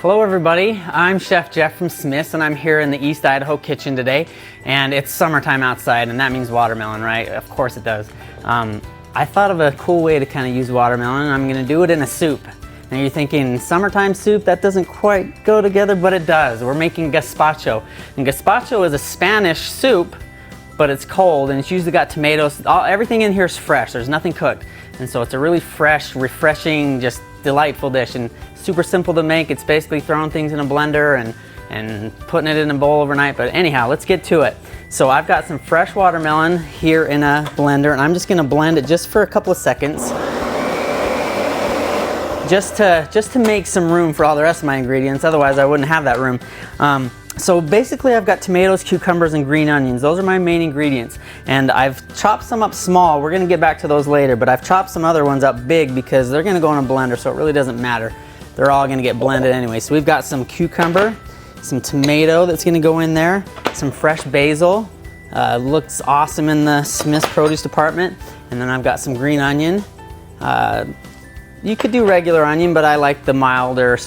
Hello everybody, I'm Chef Jeff from Smith's and I'm here in the East Idaho kitchen today, and it's summertime outside and that means watermelon, right? Of course it does. I thought of a cool way to kind of use watermelon, and I'm going to do it in a soup. Now you're thinking, summertime soup, that doesn't quite go together, but it does. We're making gazpacho, and gazpacho is a Spanish soup, but it's cold and it's usually got tomatoes. Everything in here is fresh, there's nothing cooked, and so it's a really fresh, refreshing, just delightful dish, and super simple to make. It's basically throwing things in a blender and putting it in a bowl overnight. But anyhow, let's get to it. So I've got some fresh watermelon here in a blender, and I'm just going to blend it just for a couple of seconds, just to make some room for all the rest of my ingredients. Otherwise I wouldn't have that room. So basically I've got tomatoes, cucumbers, and green onions. Those are my main ingredients, and I've chopped some up small. We're gonna get back to those later, but I've chopped some other ones up big because they're gonna go in a blender, so it really doesn't matter. They're all gonna get blended anyway. So we've got some cucumber, some tomato that's gonna go in there, some fresh basil, looks awesome in the Smith's produce department, and then I've got some green onion. You could do regular onion, but I like the milder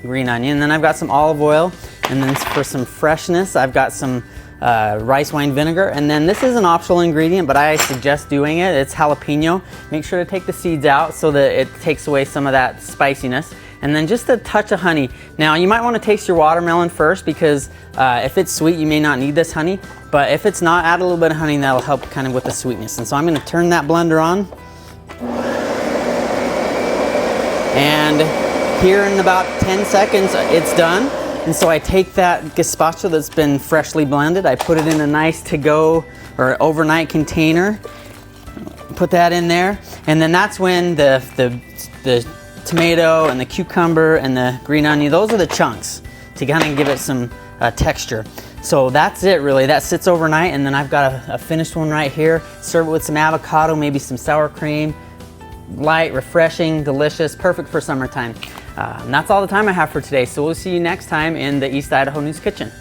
green onion. And then I've got some olive oil, and then for some freshness I've got some rice wine vinegar, and then this is an optional ingredient but I suggest doing it. It's jalapeno. Make sure to take the seeds out so that it takes away some of that spiciness, and then just a touch of honey. Now you might want to taste your watermelon first, because if it's sweet you may not need this honey, but if it's not, add a little bit of honey and that'll help kind of with the sweetness. And so I'm going to turn that blender on, and here in about 10 seconds it's done. And so I take that gazpacho that's been freshly blended, I put it in a nice to-go or overnight container, put that in there, and then that's when the tomato and the cucumber and the green onion, those are the chunks to kind of give it some texture. So that's it really, that sits overnight, and then I've got a finished one right here. Serve it with some avocado, maybe some sour cream. Light, refreshing, delicious, perfect for summertime. And that's all the time I have for today, so we'll see you next time in the East Idaho News Kitchen.